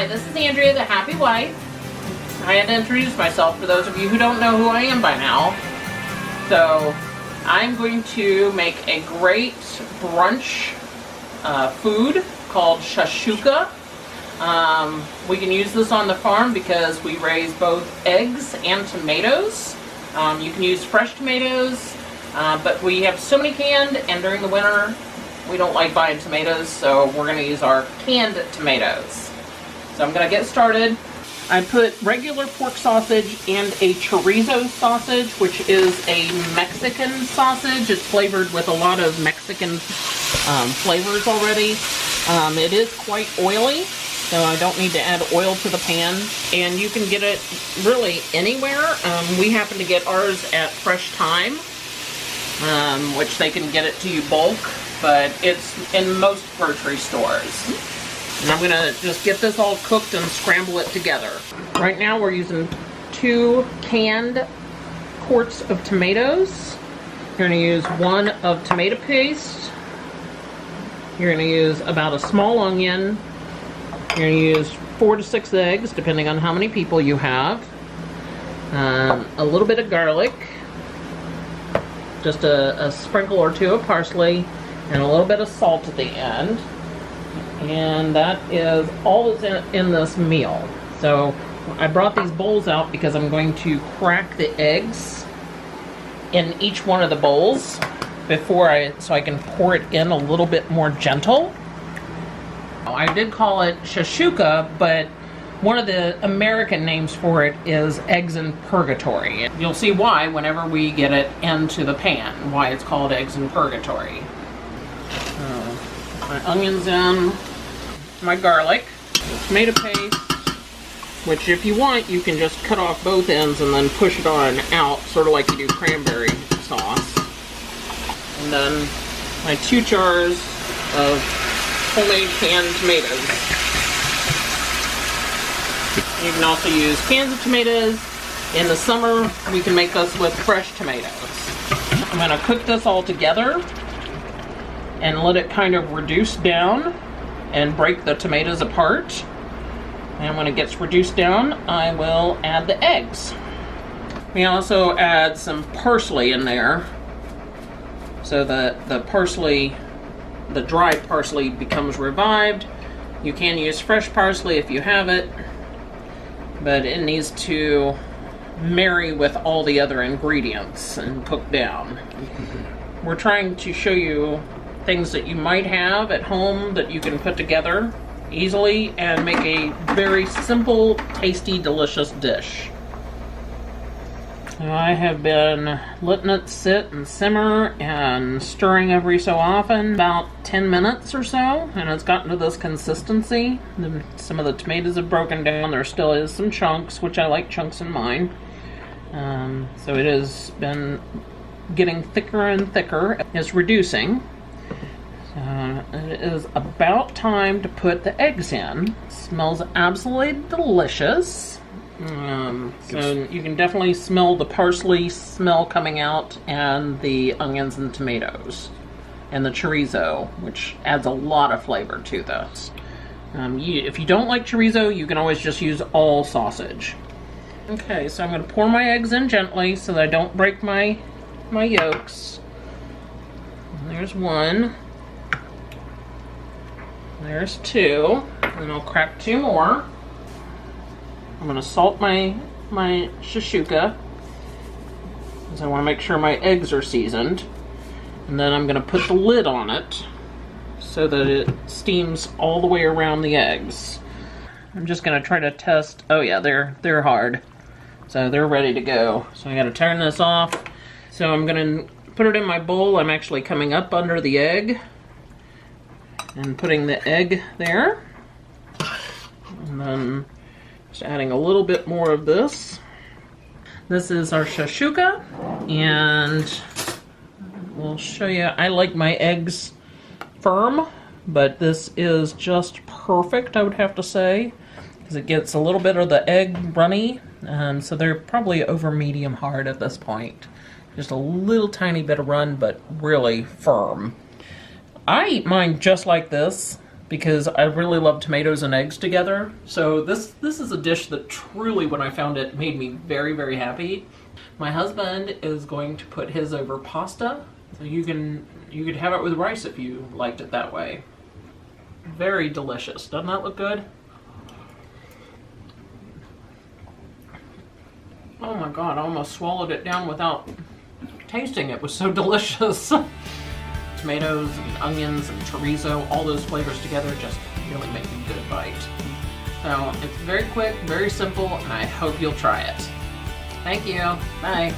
Hi, this is Andrea, the Happy Wife. I had to introduce myself for those of you who don't know who I am by now. So, I'm going to make a great brunch food called Shakshuka. We can use this on the farm because we raise both eggs and tomatoes. You can use fresh tomatoes, but we have so many canned, and during the winter we don't like buying tomatoes, so we're going to use our canned tomatoes. So I'm going to get started. I put regular pork sausage and a chorizo sausage, which is a Mexican sausage. It's flavored with a lot of Mexican flavors already. It is quite oily, so I don't need to add oil to the pan. And you can get it really anywhere. We happen to get ours at Fresh Thyme, which they can get it to you bulk, but it's in most grocery stores. And I'm gonna just get this all cooked and scramble it together. Right now we're using 2 canned quarts of tomatoes. You're gonna use 1 of tomato paste. You're gonna use about a small onion. You're gonna use 4 to 6 eggs, depending on how many people you have. A little bit of garlic. Just a sprinkle or 2 of parsley. And a little bit of salt at the end. And that is all that's in this meal. So I brought these bowls out because I'm going to crack the eggs in each one of the bowls so I can pour it in a little bit more gentle. I did call it Shakshuka, but one of the American names for it is eggs in purgatory. You'll see why whenever we get it into the pan, why it's called eggs in purgatory. My onions in, my garlic, the tomato paste, which if you want you can just cut off both ends and then push it on out, sort of like you do cranberry sauce. And then my 2 jars of homemade canned tomatoes. You can also use cans of tomatoes. In the summer we can make this with fresh tomatoes. I'm going to cook this all together and let it kind of reduce down and break the tomatoes apart. And when it gets reduced down, I will add the eggs. We also add some parsley in there so that the parsley, the dried parsley, becomes revived. You can use fresh parsley if you have it, but it needs to marry with all the other ingredients and cook down. We're trying to show you things that you might have at home that you can put together easily and make a very simple, tasty, delicious dish. Now, I have been letting it sit and simmer and stirring every so often, about 10 minutes or so, and it's gotten to this consistency. Some of the tomatoes have broken down. There still is some chunks, which I like chunks in mine. So it has been getting thicker and thicker. It's reducing. It is about time to put the eggs in. It smells absolutely delicious. So you can definitely smell the parsley smell coming out, and the onions and tomatoes, and the chorizo, which adds a lot of flavor to this. If you don't like chorizo, you can always just use all sausage. Okay, so I'm going to pour my eggs in gently so that I don't break my yolks. And there's 1. There's 2, and I'll crack 2 more. I'm going to salt my Shakshuka, because I want to make sure my eggs are seasoned. And then I'm going to put the lid on it so that it steams all the way around the eggs. I'm just going to try to test. Oh yeah, they're hard. So they're ready to go. So I got to turn this off. So I'm going to put it in my bowl. I'm actually coming up under the egg and putting the egg there, and then just adding a little bit more of this. This is our Shakshuka, and we'll show you. I like my eggs firm, but this is just perfect, I would have to say, because it gets a little bit of the egg runny, so they're probably over medium hard at this point. Just a little tiny bit of run, but really firm. I eat mine just like this because I really love tomatoes and eggs together. So this is a dish that truly, when I found it, made me very, very happy. My husband is going to put his over pasta, so you could have it with rice if you liked it that way. Very delicious. Doesn't that look good? Oh my god, I almost swallowed it down without tasting it. It was so delicious. Tomatoes and onions and chorizo, all those flavors together just really make a good bite. So it's very quick, very simple, and I hope you'll try it. Thank you. Bye.